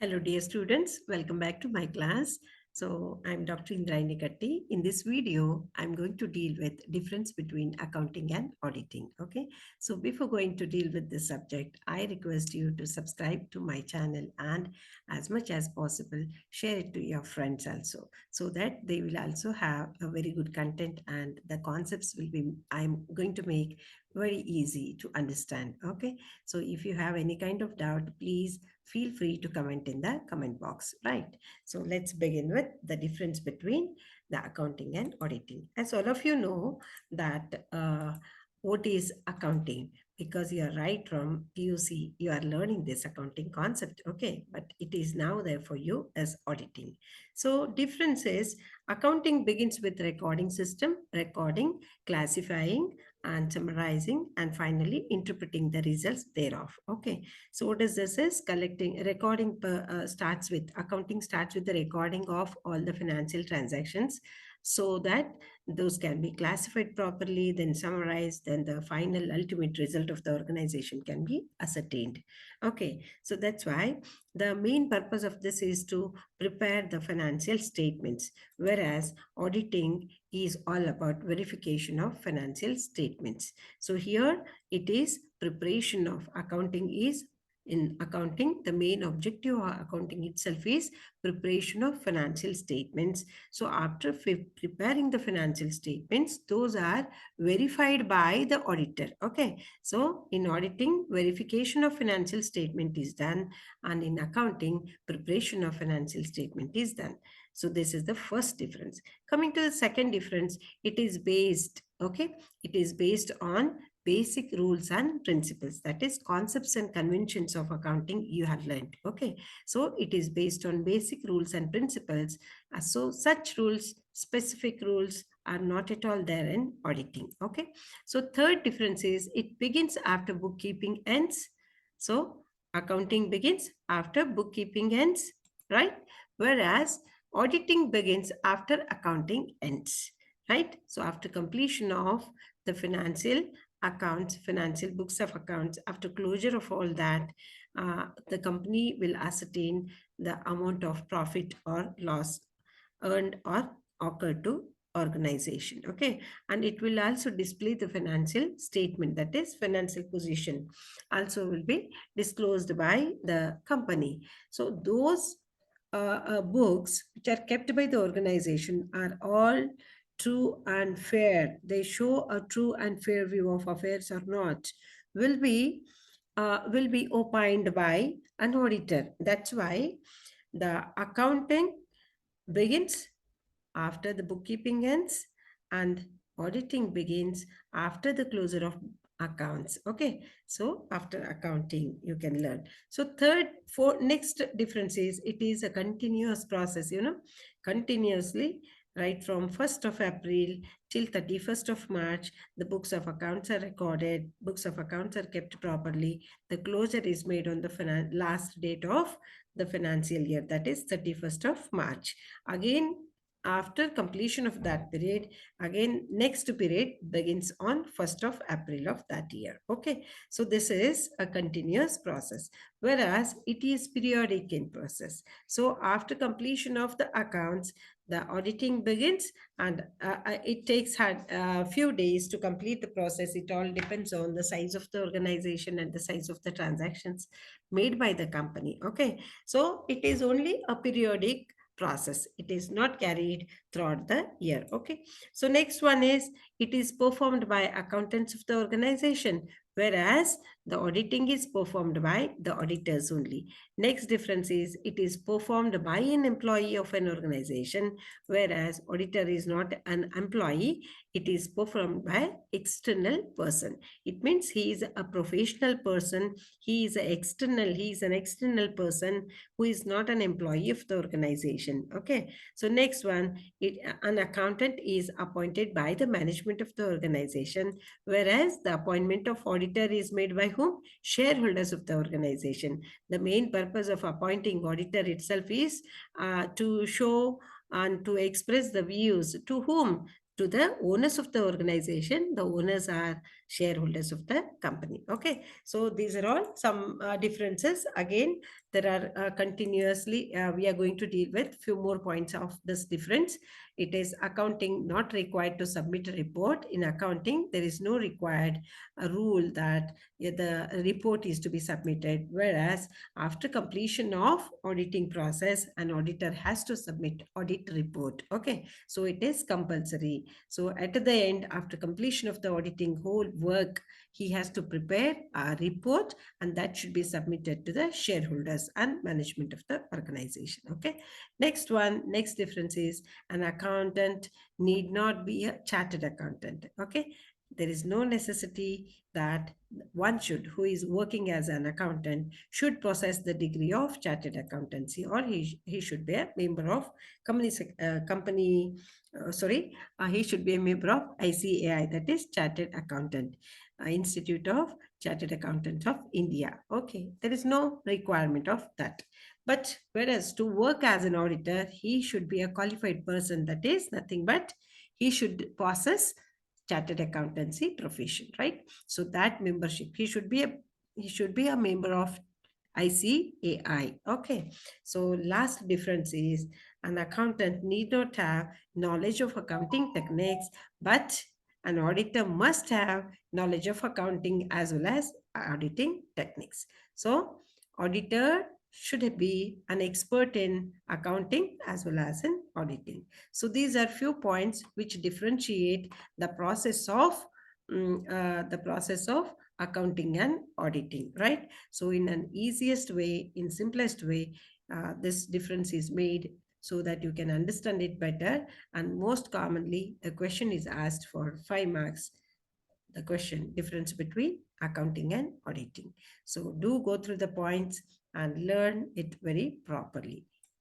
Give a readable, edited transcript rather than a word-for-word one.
Hello, dear students. Welcome back to my class. So, I'm Dr. Indraini Katti. In this video, I'm going to deal with difference between accounting and auditing. Okay. So, before going to deal with this subject, I request you to subscribe to my channel and, as much as possible, share it to your friends also, so that they will also have a very good content and the concepts will be I'm going to make very easy to understand. Okay. So, if you have any kind of doubt, please feel free to comment in the comment box, right? So let's begin with the difference between the accounting and auditing. As all of you know that what is accounting, because you are right from PUC, you are learning this accounting concept, okay? But it is now there for you as auditing. So difference is accounting begins with recording system, recording, classifying, and summarizing, and finally interpreting the results thereof. Okay, so what is this is collecting recording starts with accounting starts with the recording of all the financial transactions, so that those can be classified properly, then summarized, then the final ultimate result of the organization can be ascertained. Okay, so that's why the main purpose of this is to prepare the financial statements, whereas auditing is all about verification of financial statements. So here it is preparation of accounting is in accounting, the main objective of accounting itself is preparation of financial statements. So after preparing the financial statements, those are verified by the auditor. Okay, so in auditing, verification of financial statement is done, and in accounting, preparation of financial statement is done. So this is the first difference. Coming to the second difference, it is based, okay, it is based on basic rules and principles, that is concepts and conventions of accounting you have learned. Okay, so it is based on basic rules and principles. So such rules, specific rules, are not at all there in auditing. Okay, so third difference is it begins after bookkeeping ends. So accounting begins after bookkeeping ends, right? Whereas auditing begins after accounting ends, right? So after completion of the financial accounts, financial books of accounts, after closure of all that, the company will ascertain the amount of profit or loss earned or occurred to organization. Okay, and it will also display the financial statement, that is financial position also will be disclosed by the company. So those books which are kept by the organization are all true and fair, they show a true and fair view of affairs or not, will be opined by an auditor. That's why the accounting begins after the bookkeeping ends, and auditing begins after the closure of accounts. Okay, so after accounting you can learn. So third for next difference is it is a continuous process, continuously, right from 1st of April till 31st of March, the books of accounts are recorded, books of accounts are kept properly, the closure is made on the last date of the financial year, that is 31st of March. Again, after completion of that period, again next period begins on 1st of April of that year. Okay, so this is a continuous process, whereas it is periodic in process. So after completion of the accounts, the auditing begins, and it takes a few days to complete the process. It all depends on the size of the organization and the size of the transactions made by the company. Okay, so it is only a periodic process, it is not carried throughout the year. Okay, so next one is it is performed by accountants of the organization, whereas the auditing is performed by the auditors only. Next difference is it is performed by an employee of an organization, whereas auditor is not an employee, it is performed by external person. It means he is a professional person, he is an external person who is not an employee of the organization. Okay, so next one, an accountant is appointed by the management of the organization, whereas the appointment of auditor is made by whom? Shareholders of the organization. The main purpose of appointing auditor itself is to show and to express the views to whom? To the owners of the organization. The owners are shareholders of the company. Okay, so these are all some differences. Again, there are continuously we are going to deal with few more points of this difference. It is accounting not required to submit a report. In accounting, there is no required rule that the report is to be submitted, whereas after completion of auditing process, an auditor has to submit audit report. Okay, so it is compulsory. So at the end, after completion of the auditing whole work, he has to prepare a report, and that should be submitted to the shareholders and management of the organization. Okay, next difference is an accountant need not be a chartered accountant. Okay, there is no necessity that one should, who is working as an accountant, should possess the degree of chartered accountancy, or he should be a member of company sorry he should be a member of ICAI, that is Chartered Accountant Institute of Chartered Accountants of India. Okay, there is no requirement of that. But whereas to work as an auditor, he should be a qualified person, that is nothing but he should possess chartered accountancy profession, right? So that membership, he should be a member of ICAI. Okay, so last difference is an accountant need not have knowledge of accounting techniques, but an auditor must have knowledge of accounting as well as auditing techniques. So auditor should be an expert in accounting as well as in auditing. So these are few points which differentiate the process of accounting and auditing, right? So in an easiest way, in simplest way, this difference is made so that you can understand it better. And most commonly, the question is asked for 5 marks. The question difference between accounting and auditing. So do go through the points and learn it very properly.